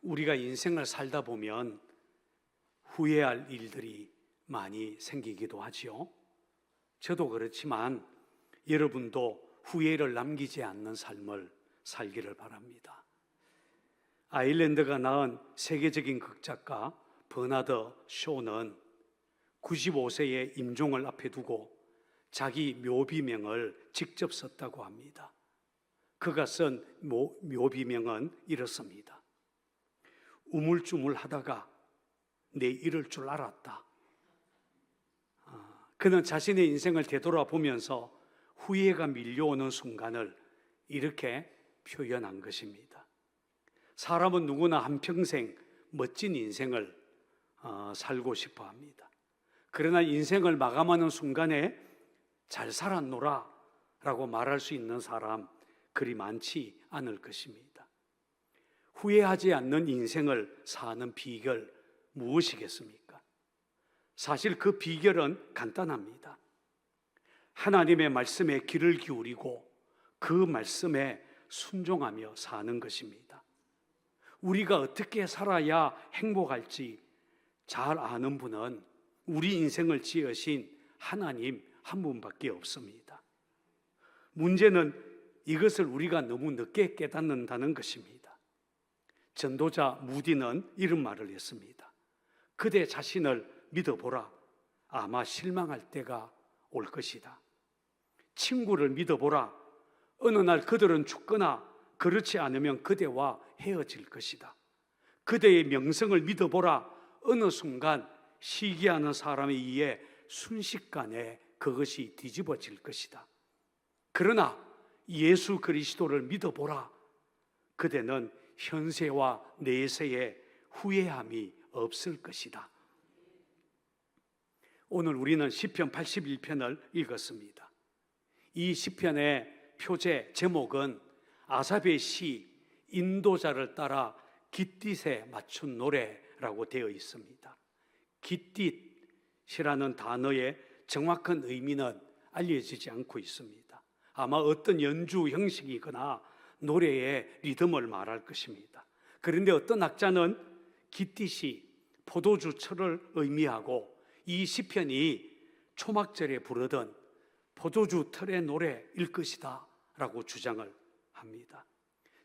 우리가 인생을 살다 보면 후회할 일들이 많이 생기기도 하지요. 저도 그렇지만 여러분도 후회를 남기지 않는 삶을 살기를 바랍니다. 아일랜드가 낳은 세계적인 극작가 버나드 쇼는 95세의 임종을 앞에 두고 자기 묘비명을 직접 썼다고 합니다. 그가 쓴 묘비명은 이렇습니다. 우물쭈물하다가 내 이럴 줄 알았다. 그는 자신의 인생을 되돌아보면서 후회가 밀려오는 순간을 이렇게 표현한 것입니다. 사람은 누구나 한평생 멋진 인생을 살고 싶어 합니다. 그러나 인생을 마감하는 순간에 잘 살았노라 라고 말할 수 있는 사람 그리 많지 않을 것입니다. 후회하지 않는 인생을 사는 비결 무엇이겠습니까? 사실 그 비결은 간단합니다. 하나님의 말씀에 귀를 기울이고 그 말씀에 순종하며 사는 것입니다. 우리가 어떻게 살아야 행복할지 잘 아는 분은 우리 인생을 지으신 하나님 한 분밖에 없습니다. 문제는 이것을 우리가 너무 늦게 깨닫는다는 것입니다. 전도자 무디는 이런 말을 했습니다. 그대 자신을 믿어보라. 아마 실망할 때가 올 것이다. 친구를 믿어보라. 어느 날 그들은 죽거나 그렇지 않으면 그대와 헤어질 것이다. 그대의 명성을 믿어보라. 어느 순간 시기하는 사람에 의해 순식간에 그것이 뒤집어질 것이다. 그러나 예수 그리스도를 믿어보라. 그대는 현세와 내세에 후회함이 없을 것이다. 오늘 우리는 시편 81편을 읽었습니다. 이 시편의 표제 제목은 아삽의 시 인도자를 따라 깃딧에 맞춘 노래라고 되어 있습니다. 깃딧이라는 단어의 정확한 의미는 알려지지 않고 있습니다. 아마 어떤 연주 형식이거나 노래의 리듬을 말할 것입니다. 그런데 어떤 학자는 깃딧이 포도주철을 의미하고 이 시편이 초막절에 부르던 포도주 틀의 노래일 것이다 라고 주장을 합니다.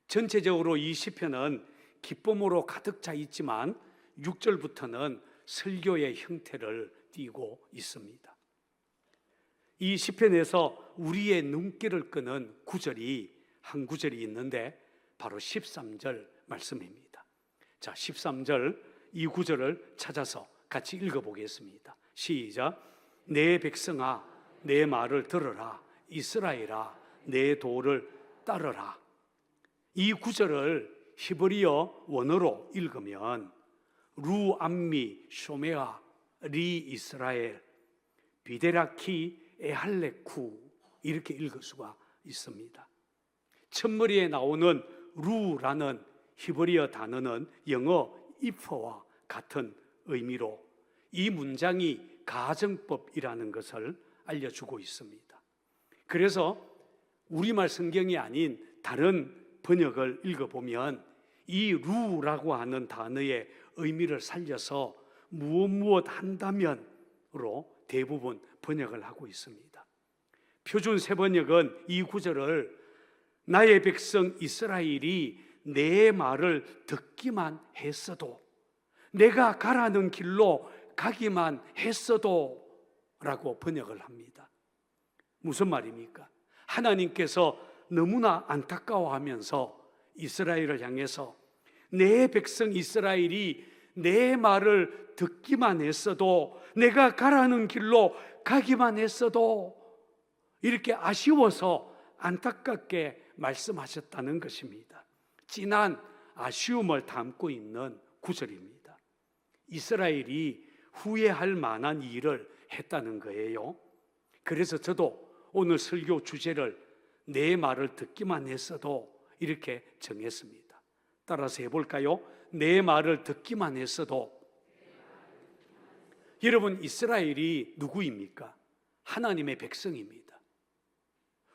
전체적으로 이 시편은 기쁨으로 가득 차 있지만 6절부터는 설교의 형태를 띠고 있습니다. 이 시편에서 우리의 눈길을 끄는 구절이 한 구절이 있는데 바로 13절 말씀입니다. 자, 13절 이 구절을 찾아서 같이 읽어보겠습니다. 시작. 내 백성아 내 말을 들으라. 이스라엘아 내 도를 따르라. 이 구절을 히브리어 원어로 읽으면 루암미 쇼메아 리 이스라엘 비데라키 에할레쿠 이렇게 읽을 수가 있습니다. 첫머리에 나오는 루라는 히브리어 단어는 영어 if와 같은 의미로 이 문장이 가정법이라는 것을 알려주고 있습니다. 그래서 우리말 성경이 아닌 다른 번역을 읽어보면 이 루라고 하는 단어의 의미를 살려서 무엇 한다면으로 대부분 번역을 하고 있습니다. 표준 세번역은 이 구절을 나의 백성 이스라엘이 내 말을 듣기만 했어도, 내가 가라는 길로 가기만 했어도 라고 번역을 합니다. 무슨 말입니까? 하나님께서 너무나 안타까워하면서 이스라엘을 향해서 내 백성 이스라엘이 내 말을 듣기만 했어도, 내가 가라는 길로 가기만 했어도 이렇게 아쉬워서 안타깝게 말씀하셨다는 것입니다. 진한 아쉬움을 담고 있는 구절입니다. 이스라엘이 후회할 만한 일을 했다는 거예요. 그래서 저도 오늘 설교 주제를 내 말을 듣기만 했어도 이렇게 정했습니다. 따라서 해볼까요? 내 말을 듣기만 했어도. 여러분, 이스라엘이 누구입니까? 하나님의 백성입니다.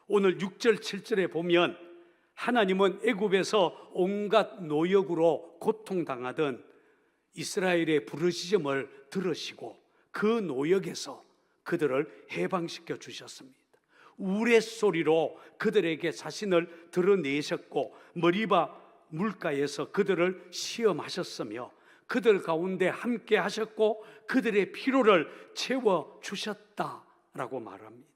오늘 6절 7절에 보면 하나님은 애굽에서 온갖 노역으로 고통당하던 이스라엘의 부르짖음을 들으시고 그 노역에서 그들을 해방시켜 주셨습니다. 우레소리로 그들에게 자신을 드러내셨고 머리바 물가에서 그들을 시험하셨으며 그들 가운데 함께 하셨고 그들의 피로를 채워주셨다라고 말합니다.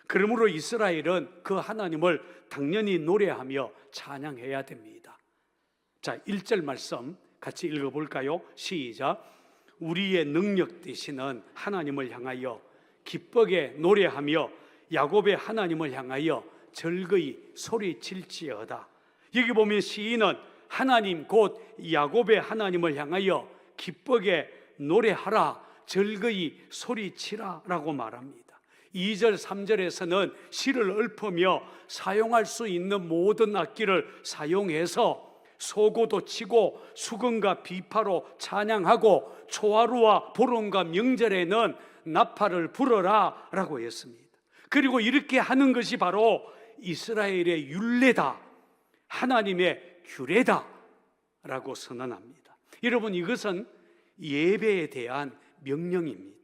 그러므로 이스라엘은 그 하나님을 당연히 노래하며 찬양해야 됩니다. 자, 1절 말씀 같이 읽어볼까요? 시작. 우리의 능력 되시는 하나님을 향하여 기쁘게 노래하며 야곱의 하나님을 향하여 즐거이 소리칠지어다. 여기 보면 시인은 하나님 곧 야곱의 하나님을 향하여 기쁘게 노래하라, 즐거이 소리치라 라고 말합니다. 2절 3절에서는 시를 읊으며 사용할 수 있는 모든 악기를 사용해서 소고도 치고 수금과 비파로 찬양하고 초하루와 보름과 명절에는 나팔을 불어라 라고 했습니다. 그리고 이렇게 하는 것이 바로 이스라엘의 율례다, 하나님의 규례다 라고 선언합니다. 여러분, 이것은 예배에 대한 명령입니다.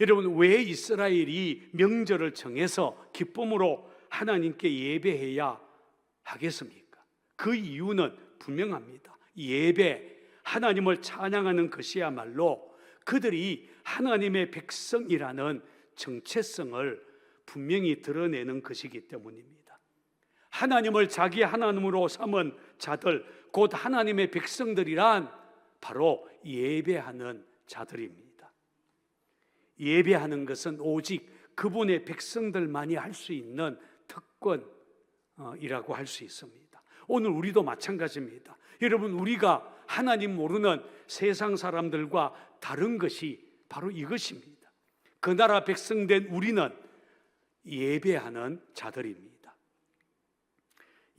여러분, 왜 이스라엘이 명절을 정해서 기쁨으로 하나님께 예배해야 하겠습니까? 그 이유는 분명합니다. 예배, 하나님을 찬양하는 것이야말로 그들이 하나님의 백성이라는 정체성을 분명히 드러내는 것이기 때문입니다. 하나님을 자기 하나님으로 삼은 자들, 곧 하나님의 백성들이란 바로 예배하는 자들입니다. 예배하는 것은 오직 그분의 백성들만이 할 수 있는 특권이라고 할 수 있습니다. 오늘 우리도 마찬가지입니다. 여러분, 우리가 하나님 모르는 세상 사람들과 다른 것이 바로 이것입니다. 그 나라 백성된 우리는 예배하는 자들입니다.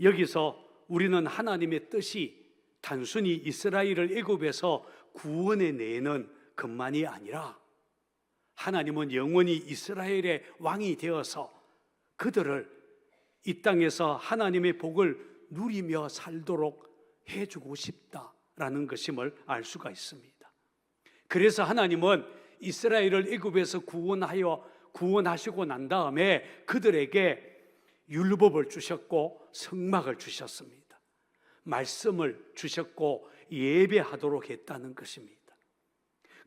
여기서 우리는 하나님의 뜻이 단순히 이스라엘을 애굽에서 구원해 내는 것만이 아니라 하나님은 영원히 이스라엘의 왕이 되어서 그들을 이 땅에서 하나님의 복을 누리며 살도록 해주고 싶다라는 것임을 알 수가 있습니다. 그래서 하나님은 이스라엘을 애굽에서 구원하시고 난 다음에 그들에게 율법을 주셨고 성막을 주셨습니다. 말씀을 주셨고 예배하도록 했다는 것입니다.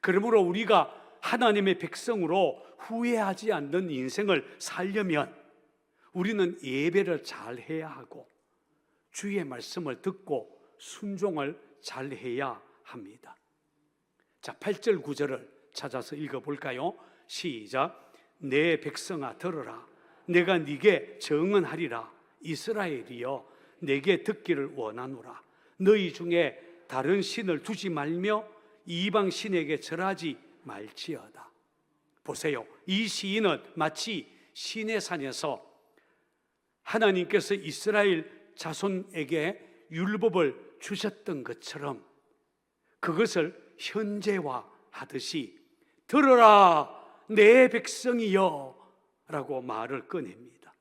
그러므로 우리가 하나님의 백성으로 후회하지 않는 인생을 살려면 우리는 예배를 잘 해야 하고 주의 말씀을 듣고 순종을 잘 해야 합니다. 자, 8절 9절을 찾아서 읽어볼까요? 시작. 내 백성아 들으라, 내가 네게 정언하리라. 이스라엘이여 내게 듣기를 원하노라. 너희 중에 다른 신을 두지 말며 이방 신에게 절하지 말지어다. 보세요, 이 시인은 마치 시내산에서 하나님께서 이스라엘 자손에게 율법을 주셨던 것처럼 그것을 현재화하듯이 들으라 내 백성이여 라고 말을 꺼냅니다.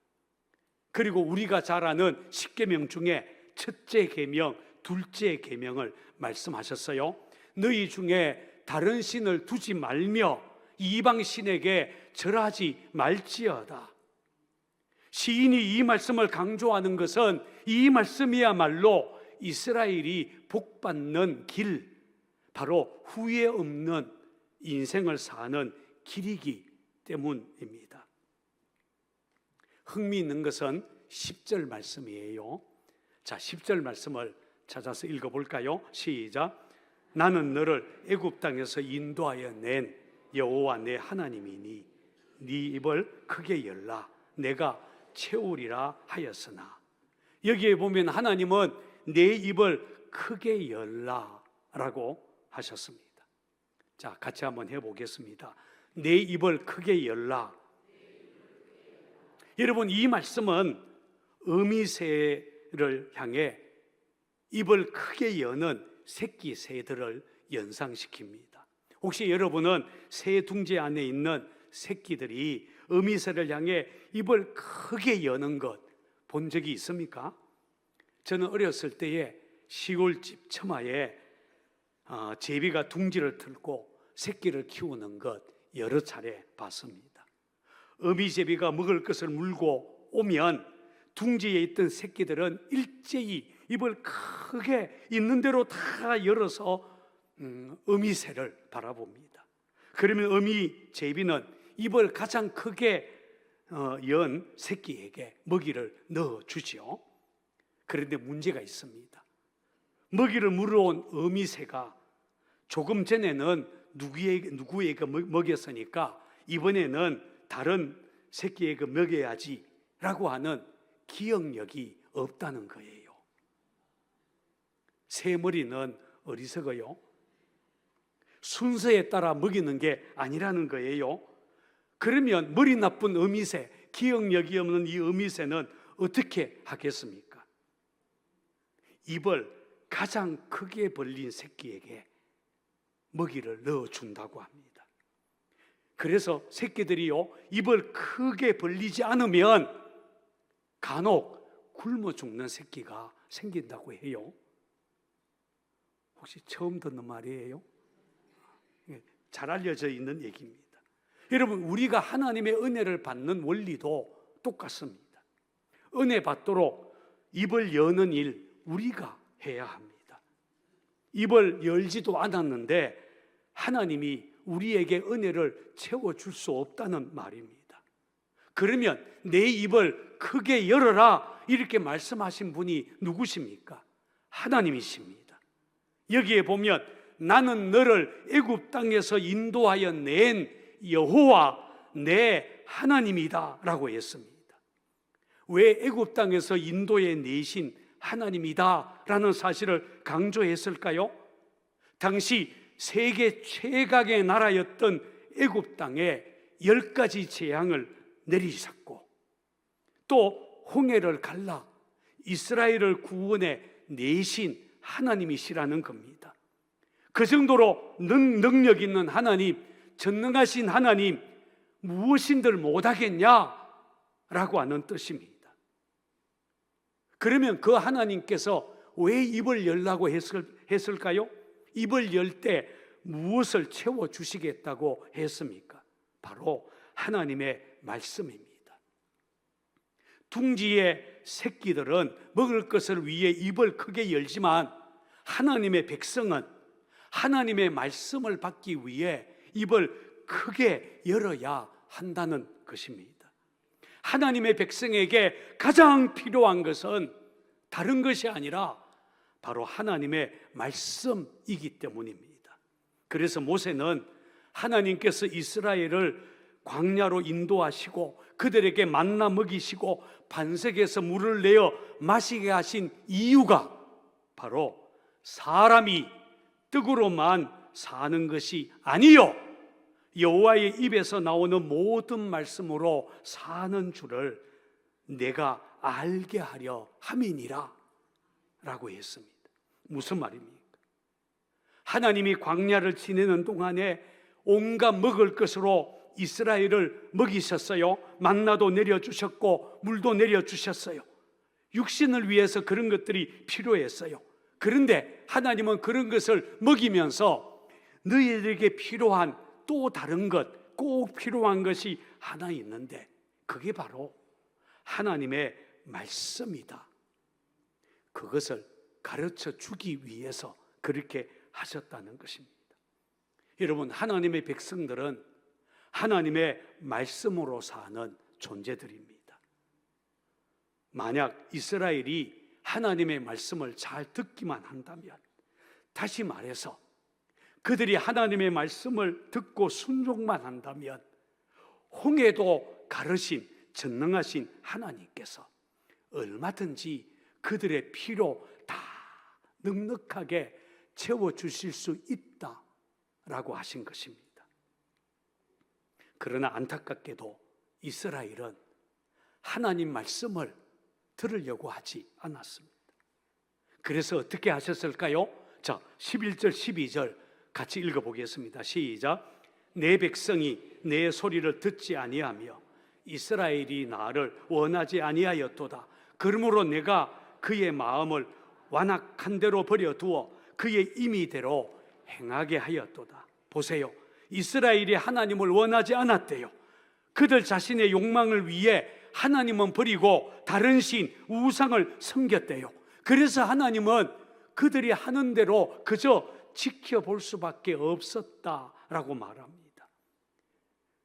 그리고 우리가 잘 아는 십계명 중에 첫째 계명, 둘째 계명을 말씀하셨어요. 너희 중에 다른 신을 두지 말며 이방 신에게 절하지 말지어다. 시인이 이 말씀을 강조하는 것은 이 말씀이야말로 이스라엘이 복받는 길, 바로 후회 없는 인생을 사는 길이기 때문입니다. 흥미있는 것은 10절 말씀이에요. 자, 10절 말씀을 찾아서 읽어볼까요? 시작. 나는 너를 애굽 땅에서 인도하여 낸 여호와 내 하나님이니 네 입을 크게 열라 내가 채우리라 하였으나. 여기에 보면 하나님은 내 입을 크게 열라라고 하셨습니다. 자, 같이 한번 해보겠습니다. 내 입을 크게 열라. 여러분, 이 말씀은 어미새를 향해 입을 크게 여는 새끼 새들을 연상시킵니다. 혹시 여러분은 새 둥지 안에 있는 새끼들이 어미새를 향해 입을 크게 여는 것 본 적이 있습니까? 저는 어렸을 때에 시골집 처마에 제비가 둥지를 틀고 새끼를 키우는 것 여러 차례 봤습니다. 어미제비가 먹을 것을 물고 오면 둥지에 있던 새끼들은 일제히 입을 크게 있는 대로 다 열어서 어미새를 바라봅니다. 그러면 어미제비는 입을 가장 크게 연 새끼에게 먹이를 넣어주죠. 그런데 문제가 있습니다. 먹이를 물어온 어미새가 조금 전에는 누구에게 먹였으니까 이번에는 다른 새끼에게 먹여야지 라고 하는 기억력이 없다는 거예요. 새머리는 어리석어요. 순서에 따라 먹이는 게 아니라는 거예요. 그러면 머리 나쁜 어미새, 기억력이 없는 이 어미새는 어떻게 하겠습니까? 입을 가장 크게 벌린 새끼에게 먹이를 넣어준다고 합니다. 그래서 새끼들이요, 입을 크게 벌리지 않으면 간혹 굶어 죽는 새끼가 생긴다고 해요. 혹시 처음 듣는 말이에요? 잘 알려져 있는 얘기입니다. 여러분, 우리가 하나님의 은혜를 받는 원리도 똑같습니다. 은혜 받도록 입을 여는 일 우리가 해야 합니다. 입을 열지도 않았는데 하나님이 우리에게 은혜를 채워줄 수 없다는 말입니다. 그러면 내 입을 크게 열어라 이렇게 말씀하신 분이 누구십니까? 하나님이십니다. 여기에 보면 나는 너를 애굽 땅에서 인도하여 낸 여호와 내 하나님이다 라고 했습니다. 왜 애굽 땅에서 인도해 내신 하나님이다 라는 사실을 강조했을까요? 당시 세계 최강의 나라였던 애굽 땅에 10가지 재앙을 내리셨고 또 홍해를 갈라 이스라엘을 구원해 내신 하나님이시라는 겁니다. 그 정도로 능력 있는 하나님, 전능하신 하나님, 무엇인들 못하겠냐라고 하는 뜻입니다. 그러면 그 하나님께서 왜 입을 열라고 했을까요? 입을 열 때 무엇을 채워주시겠다고 했습니까? 바로 하나님의 말씀입니다. 둥지의 새끼들은 먹을 것을 위해 입을 크게 열지만 하나님의 백성은 하나님의 말씀을 받기 위해 입을 크게 열어야 한다는 것입니다. 하나님의 백성에게 가장 필요한 것은 다른 것이 아니라 바로 하나님의 말씀이기 때문입니다. 그래서 모세는 하나님께서 이스라엘을 광야로 인도하시고 그들에게 만나 먹이시고 반석에서 물을 내어 마시게 하신 이유가 바로 사람이 떡으로만 사는 것이 아니요 여호와의 입에서 나오는 모든 말씀으로 사는 줄을 내가 알게 하려 함이니라 라고 했습니다. 무슨 말입니까? 하나님이 광야를 지내는 동안에 온갖 먹을 것으로 이스라엘을 먹이셨어요. 만나도 내려주셨고 물도 내려주셨어요. 육신을 위해서 그런 것들이 필요했어요. 그런데 하나님은 그런 것을 먹이면서 너희들에게 필요한 또 다른 것, 꼭 필요한 것이 하나 있는데 그게 바로 하나님의 말씀이다. 그것을 가르쳐 주기 위해서 그렇게 하셨다는 것입니다. 여러분, 하나님의 백성들은 하나님의 말씀으로 사는 존재들입니다. 만약 이스라엘이 하나님의 말씀을 잘 듣기만 한다면, 다시 말해서 그들이 하나님의 말씀을 듣고 순종만 한다면 홍해도 가르신 전능하신 하나님께서 얼마든지 그들의 필요 다 넉넉하게 채워주실 수 있다라고 하신 것입니다. 그러나 안타깝게도 이스라엘은 하나님 말씀을 들으려고 하지 않았습니다. 그래서 어떻게 하셨을까요? 자, 11절 12절 같이 읽어보겠습니다. 시작. 내 백성이 내 소리를 듣지 아니하며 이스라엘이 나를 원하지 아니하였도다. 그러므로 내가 그의 마음을 완악한 대로 버려두어 그의 임의대로 행하게 하였도다. 보세요, 이스라엘이 하나님을 원하지 않았대요. 그들 자신의 욕망을 위해 하나님은 버리고 다른 신, 우상을 섬겼대요. 그래서 하나님은 그들이 하는 대로 그저 지켜볼 수밖에 없었다라고 말합니다.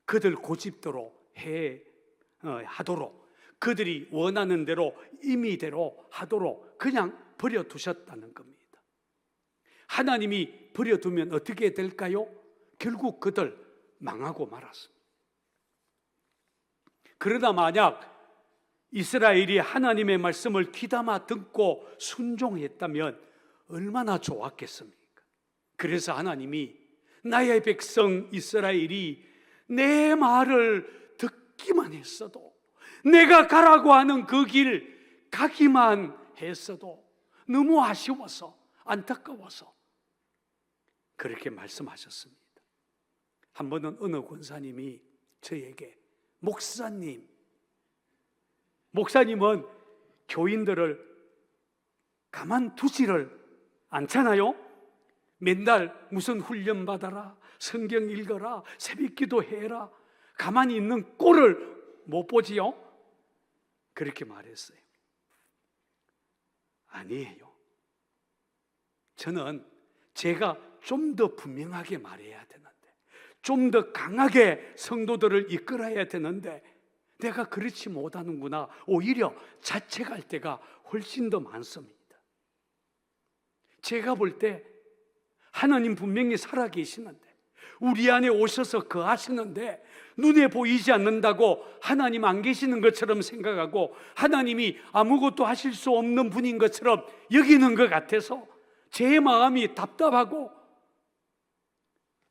그들 고집대로 하도록, 그들이 원하는 대로 임의대로 하도록 그냥 버려두셨다는 겁니다. 하나님이 버려두면 어떻게 될까요? 결국 그들 망하고 말았습니다. 그러나 만약 이스라엘이 하나님의 말씀을 귀담아 듣고 순종했다면 얼마나 좋았겠습니까? 그래서 하나님이 나의 백성 이스라엘이 내 말을 듣기만 했어도, 내가 가라고 하는 그 길 가기만 했어도 너무 아쉬워서, 안타까워서 그렇게 말씀하셨습니다. 한 번은 어느 권사님이 저에게 목사님은 교인들을 가만두지를 않잖아요. 맨날 무슨 훈련 받아라, 성경 읽어라, 새벽기도 해라, 가만히 있는 꼴을 못 보지요? 그렇게 말했어요. 아니에요. 저는 제가 좀 더 분명하게 말해야 되는데, 좀 더 강하게 성도들을 이끌어야 되는데 내가 그렇지 못하는구나, 오히려 자책할 때가 훨씬 더 많습니다. 제가 볼 때 하나님 분명히 살아계시는데, 우리 안에 오셔서 거하시는데 눈에 보이지 않는다고 하나님 안 계시는 것처럼 생각하고 하나님이 아무것도 하실 수 없는 분인 것처럼 여기는 것 같아서 제 마음이 답답하고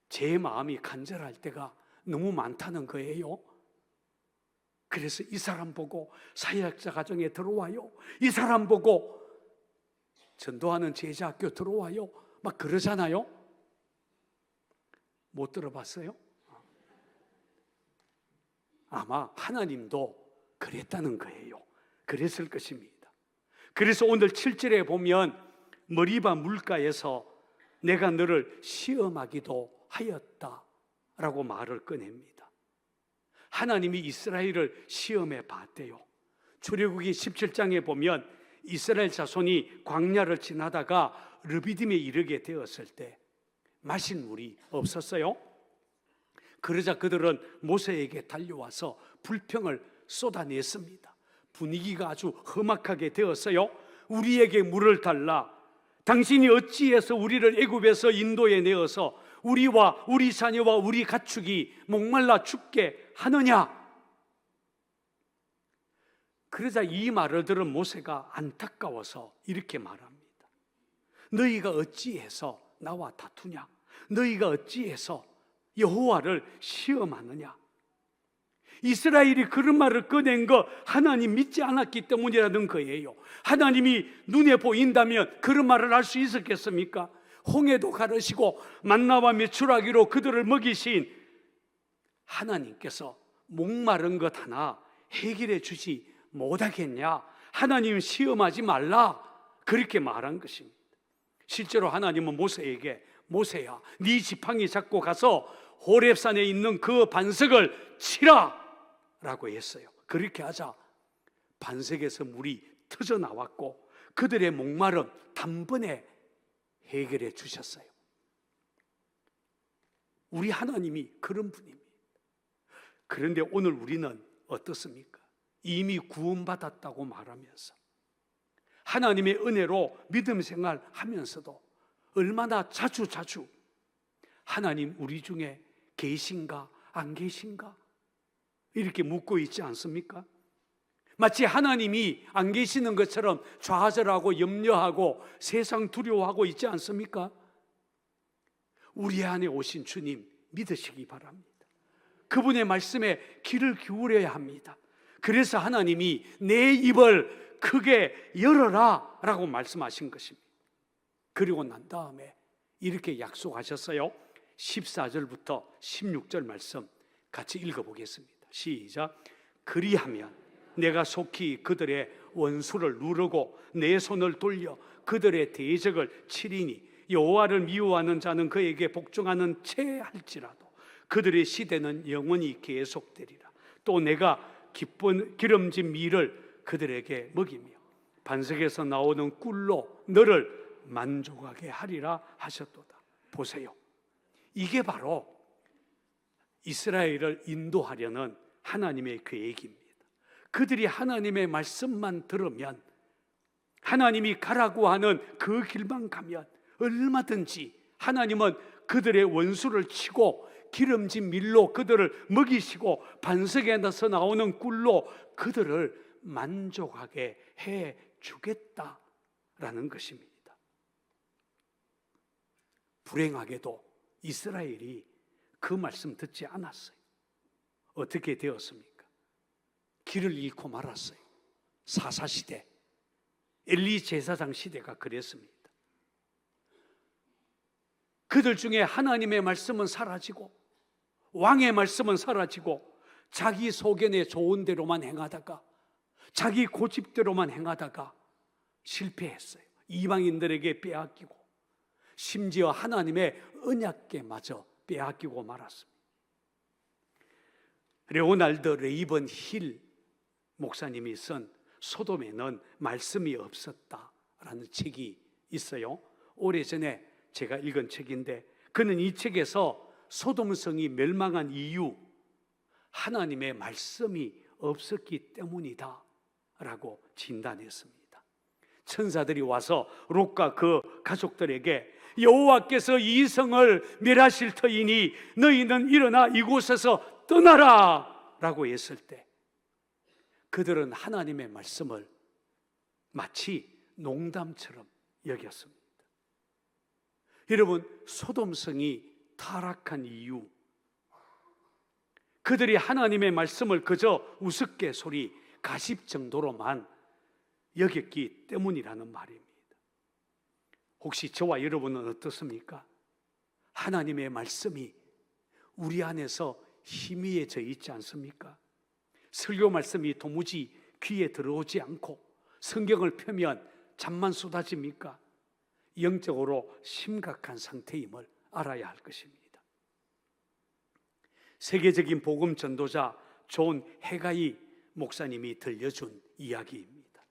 제 마음이 간절할 때가 너무 많다는 거예요. 그래서 이 사람 보고 사역자 가정에 들어와요, 이 사람 보고 전도하는 제자학교 들어와요, 막 그러잖아요. 못 들어봤어요? 아마 하나님도 그랬다는 거예요. 그랬을 것입니다. 그래서 오늘 7절에 보면 머리바 물가에서 내가 너를 시험하기도 하였다라고 말을 꺼냅니다. 하나님이 이스라엘을 시험해 봤대요. 출애굽기 17장에 보면 이스라엘 자손이 광야를 지나다가 르비딤에 이르게 되었을 때 마실 물이 없었어요. 그러자 그들은 모세에게 달려와서 불평을 쏟아냈습니다. 분위기가 아주 험악하게 되었어요. 우리에게 물을 달라. 당신이 어찌해서 우리를 애굽에서 인도에 내어서 우리와 우리 자녀와 우리 가축이 목말라 죽게 하느냐? 그러자 이 말을 들은 모세가 안타까워서 이렇게 말합니다. 너희가 어찌해서 나와 다투냐? 너희가 어찌해서 여호와를 시험하느냐? 이스라엘이 그런 말을 꺼낸 거 하나님 믿지 않았기 때문이라는 거예요. 하나님이 눈에 보인다면 그런 말을 할 수 있었겠습니까? 홍해도 가르시고 만나와 메추라기로 그들을 먹이신 하나님께서 목마른 것 하나 해결해 주지 못하겠냐? 하나님 시험하지 말라, 그렇게 말한 것입니다. 실제로 하나님은 모세에게 모세야, 네 지팡이 잡고 가서 호렙산에 있는 그 반석을 치라 라고 했어요. 그렇게 하자 반석에서 물이 터져 나왔고 그들의 목마름 단번에 해결해 주셨어요. 우리 하나님이 그런 분입니다. 그런데 오늘 우리는 어떻습니까? 이미 구원받았다고 말하면서 하나님의 은혜로 믿음 생활하면서도 얼마나 자주 하나님 우리 중에 계신가 안 계신가 이렇게 묻고 있지 않습니까? 마치 하나님이 안 계시는 것처럼 좌절하고 염려하고 세상 두려워하고 있지 않습니까? 우리 안에 오신 주님 믿으시기 바랍니다. 그분의 말씀에 귀를 기울여야 합니다. 그래서 하나님이 내 입을 크게 열어라 라고 말씀하신 것입니다. 그리고 난 다음에 이렇게 약속하셨어요. 14절부터 16절 말씀 같이 읽어보겠습니다. 시작. 그리하면 내가 속히 그들의 원수를 누르고 내 손을 돌려 그들의 대적을 치리니 여호와를 미워하는 자는 그에게 복종하는 채 할지라도 그들의 시대는 영원히 계속되리라. 또 내가 기쁜 기름진 밀을 그들에게 먹이며 반석에서 나오는 꿀로 너를 만족하게 하리라 하셨도다. 보세요, 이게 바로 이스라엘을 인도하려는 하나님의 계획입니다. 그들이 하나님의 말씀만 들으면, 하나님이 가라고 하는 그 길만 가면 얼마든지 하나님은 그들의 원수를 치고 기름진 밀로 그들을 먹이시고 반석에서 나오는 꿀로 그들을 만족하게 해 주겠다라는 것입니다. 불행하게도 이스라엘이 그 말씀 듣지 않았어요. 어떻게 되었습니까? 길을 잃고 말았어요. 사사시대, 엘리 제사장 시대가 그랬습니다. 그들 중에 하나님의 말씀은 사라지고 왕의 말씀은 사라지고 자기 소견에 좋은 대로만 행하다가, 자기 고집대로만 행하다가 실패했어요. 이방인들에게 빼앗기고 심지어 하나님의 언약궤마저 빼앗기고 말았습니다. 레오날드 레이번 힐 목사님이 쓴 소돔에는 말씀이 없었다라는 책이 있어요. 오래전에 제가 읽은 책인데, 그는 이 책에서 소돔성이 멸망한 이유, 하나님의 말씀이 없었기 때문이다 라고 진단했습니다. 천사들이 와서 롯과 그 가족들에게 여호와께서 이 성을 멸하실 터이니 너희는 일어나 이곳에서 떠나라 라고 했을 때, 그들은 하나님의 말씀을 마치 농담처럼 여겼습니다. 여러분, 소돔성이 타락한 이유, 그들이 하나님의 말씀을 그저 우스갯소리, 가십 정도로만 여겼기 때문이라는 말입니다. 혹시 저와 여러분은 어떻습니까? 하나님의 말씀이 우리 안에서 희미해져 있지 않습니까? 설교 말씀이 도무지 귀에 들어오지 않고 성경을 펴면 잠만 쏟아집니까? 영적으로 심각한 상태임을 알아야 할 것입니다. 세계적인 복음 전도자 존 해가이 목사님이 들려준 이야기입니다.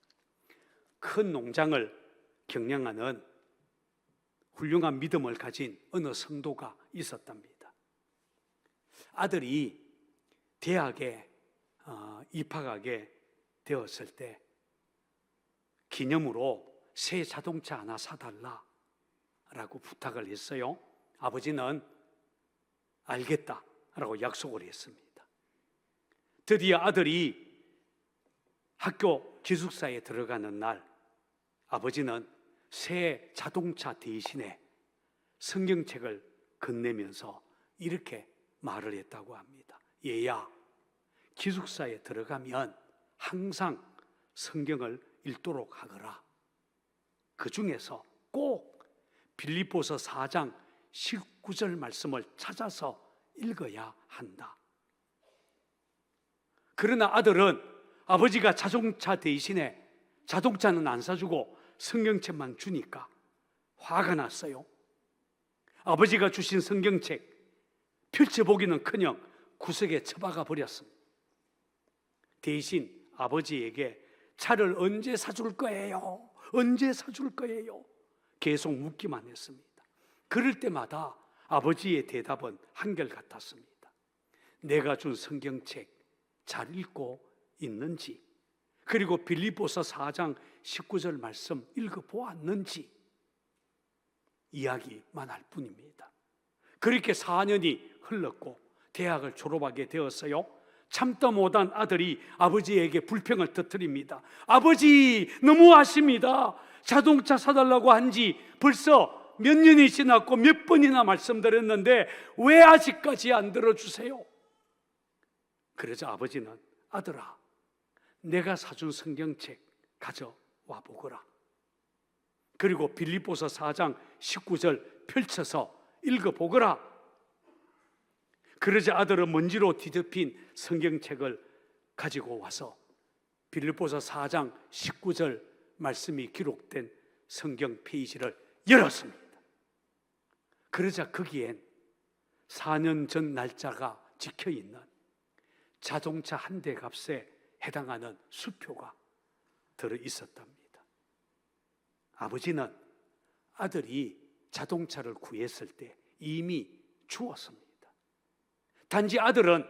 큰 농장을 경영하는 훌륭한 믿음을 가진 어느 성도가 있었답니다. 아들이 대학에 입학하게 되었을 때 기념으로 새 자동차 하나 사달라라고 부탁을 했어요. 아버지는 알겠다라고 약속을 했습니다. 드디어 아들이 학교 기숙사에 들어가는 날, 아버지는 새 자동차 대신에 성경책을 건네면서 이렇게 말을 했다고 합니다. 얘야, 기숙사에 들어가면 항상 성경을 읽도록 하거라. 그 중에서 꼭 빌립보서 4장 19절 말씀을 찾아서 읽어야 한다. 그러나 아들은 아버지가 자동차 대신에 자동차는 안 사주고 성경책만 주니까 화가 났어요. 아버지가 주신 성경책 펼쳐보기는커녕 구석에 처박아 버렸습니다. 대신 아버지에게 차를 언제 사줄 거예요? 언제 사줄 거예요? 계속 묻기만 했습니다. 그럴 때마다 아버지의 대답은 한결같았습니다. 내가 준 성경책 잘 읽고 있는지, 그리고 빌립보서 4장 19절 말씀 읽어보았는지 이야기만 할 뿐입니다. 그렇게 4년이 흘렀고 대학을 졸업하게 되었어요. 참다 못한 아들이 아버지에게 불평을 터뜨립니다. 아버지, 너무하십니다. 자동차 사달라고 한 지 벌써 몇 년이 지났고 몇 번이나 말씀드렸는데 왜 아직까지 안 들어주세요? 그러자 아버지는, 아들아, 내가 사준 성경책 가져와 보거라. 그리고 빌립보서 4장 19절 펼쳐서 읽어보거라. 그러자 아들은 먼지로 뒤덮인 성경책을 가지고 와서 빌립보서 4장 19절 말씀이 기록된 성경 페이지를 열었습니다. 그러자 거기엔 4년 전 날짜가 찍혀있는 자동차 한 대 값에 해당하는 수표가 들어있었답니다. 아버지는 아들이 자동차를 구했을 때 이미 죽었습니다. 단지 아들은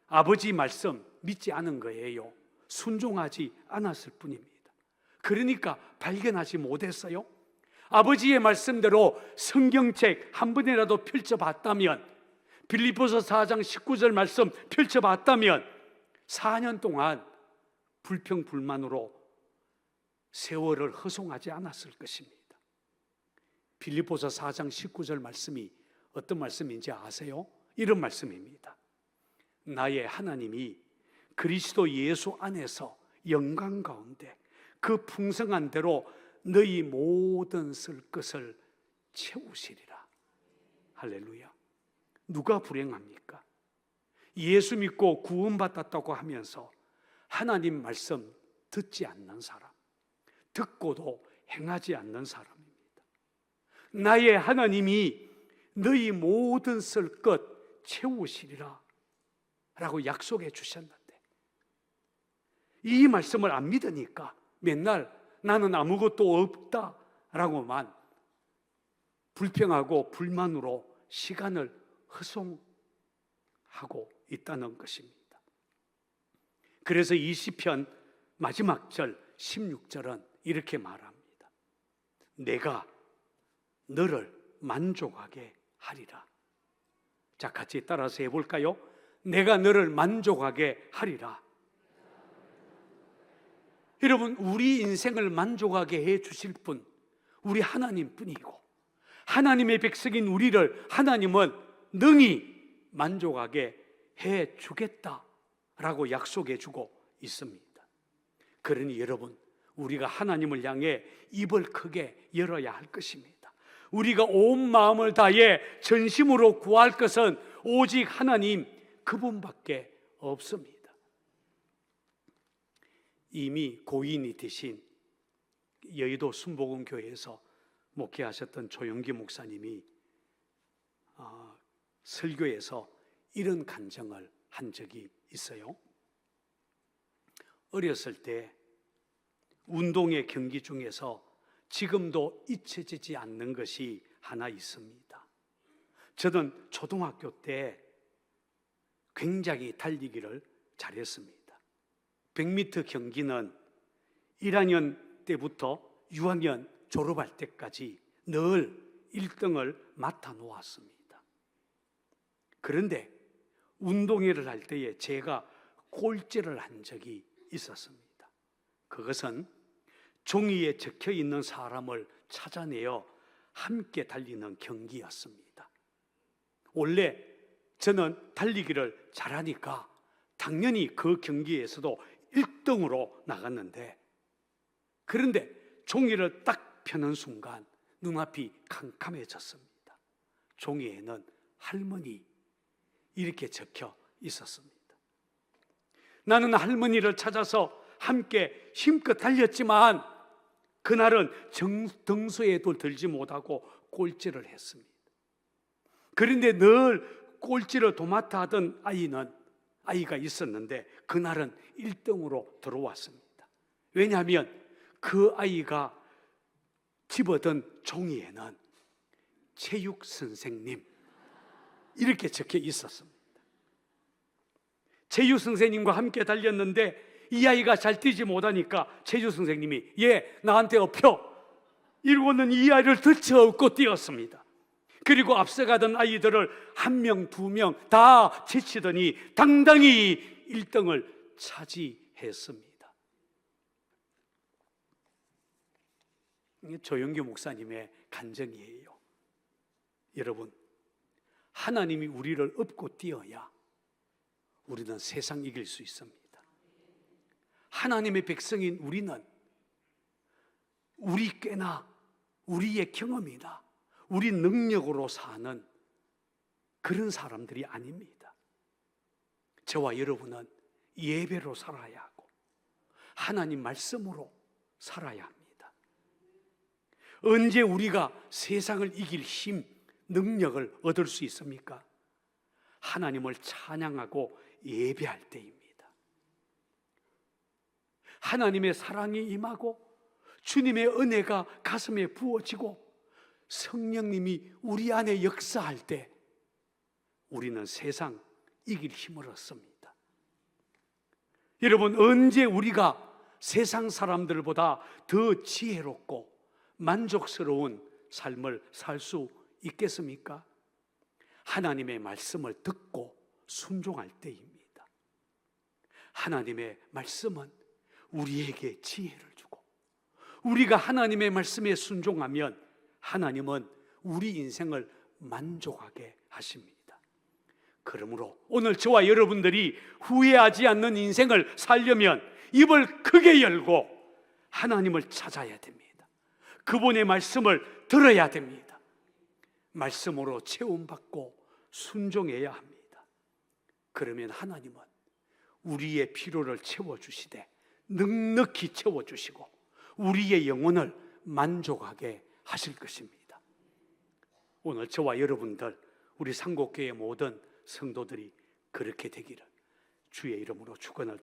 아버지 말씀 믿지 않은 거예요. 순종하지 않았을 뿐입니다. 그러니까 발견하지 못했어요. 아버지의 말씀대로 성경책 한 번이라도 펼쳐봤다면, 빌립보서 4장 19절 말씀 펼쳐봤다면 4년 동안 불평불만으로 세월을 허송하지 않았을 것입니다. 빌립보서 4장 19절 말씀이 어떤 말씀인지 아세요? 이런 말씀입니다. 나의 하나님이 그리스도 예수 안에서 영광 가운데 그 풍성한 대로 너희 모든 쓸 것을 채우시리라. 할렐루야. 누가 불행합니까? 예수 믿고 구원받았다고 하면서 하나님 말씀 듣지 않는 사람, 듣고도 행하지 않는 사람입니다. 나의 하나님이 너희 모든 쓸 것 채우시리라 라고 약속해 주셨는데, 이 말씀을 안 믿으니까 맨날 나는 아무것도 없다 라고만 불평하고 불만으로 시간을 허송하고 있다는 것입니다. 그래서 이 시편 마지막 절 16절은 이렇게 말합니다. 내가 너를 만족하게 하리라. 자, 같이 따라서 해볼까요? 내가 너를 만족하게 하리라. 여러분, 우리 인생을 만족하게 해 주실 분 우리 하나님 뿐이고, 하나님의 백성인 우리를 하나님은 능히 만족하게 해 주겠다라고 약속해 주고 있습니다. 그러니 여러분, 우리가 하나님을 향해 입을 크게 열어야 할 것입니다. 우리가 온 마음을 다해 전심으로 구할 것은 오직 하나님 그분밖에 없습니다. 이미 고인이 되신 여의도 순복음교회에서 목회하셨던 조영기 목사님이 설교에서 이런 간증을 한 적이 있어요. 어렸을 때 운동의 경기 중에서 지금도 잊혀지지 않는 것이 하나 있습니다. 저는 초등학교 때 굉장히 달리기를 잘했습니다. 100m 경기는 1학년 때부터 6학년 졸업할 때까지 늘 1등을 맡아 놓았습니다. 그런데 운동회를 할 때에 제가 꼴찌를 한 적이 있었습니다. 그것은 종이에 적혀 있는 사람을 찾아내어 함께 달리는 경기였습니다. 원래 저는 달리기를 잘하니까 당연히 그 경기에서도 1등으로 나갔는데, 그런데 종이를 딱 펴는 순간 눈앞이 캄캄해졌습니다. 종이에는 할머니 이렇게 적혀 있었습니다. 나는 할머니를 찾아서 함께 힘껏 달렸지만 그날은 등수에도 들지 못하고 꼴찌를 했습니다. 그런데 늘 꼴찌를 도맡아 하던 아이가 있었는데 그날은 1등으로 들어왔습니다. 왜냐하면 그 아이가 집어든 종이에는 체육 선생님 이렇게 적혀 있었습니다. 체육 선생님과 함께 달렸는데 이 아이가 잘 뛰지 못하니까 체육 선생님이 얘 나한테 업혀 이러고는 이 아이를 들쳐업고 뛰었습니다. 그리고 앞서가던 아이들을 1명, 2명 다 제치더니 당당히 1등을 차지했습니다. 이게 조영기 목사님의 간증이에요. 여러분, 하나님이 우리를 업고 뛰어야 우리는 세상 이길 수 있습니다. 하나님의 백성인 우리는 우리 꾀나 우리의 경험이나 우리 능력으로 사는 그런 사람들이 아닙니다. 저와 여러분은 예배로 살아야 하고 하나님 말씀으로 살아야 합니다. 언제 우리가 세상을 이길 힘, 능력을 얻을 수 있습니까? 하나님을 찬양하고 예배할 때입니다. 하나님의 사랑이 임하고 주님의 은혜가 가슴에 부어지고 성령님이 우리 안에 역사할 때 우리는 세상 이길 힘을 얻습니다. 여러분, 언제 우리가 세상 사람들보다 더 지혜롭고 만족스러운 삶을 살 수 있겠습니까? 하나님의 말씀을 듣고 순종할 때입니다. 하나님의 말씀은 우리에게 지혜를 주고, 우리가 하나님의 말씀에 순종하면 하나님은 우리 인생을 만족하게 하십니다. 그러므로 오늘 저와 여러분들이 후회하지 않는 인생을 살려면 입을 크게 열고 하나님을 찾아야 됩니다. 그분의 말씀을 들어야 됩니다. 말씀으로 체험받고 순종해야 합니다. 그러면 하나님은 우리의 필요를 채워주시되 넉넉히 채워주시고 우리의 영혼을 만족하게 하실 것입니다. 오늘 저와 여러분들, 우리 상곡교회 모든 성도들이 그렇게 되기를 주의 이름으로 축원을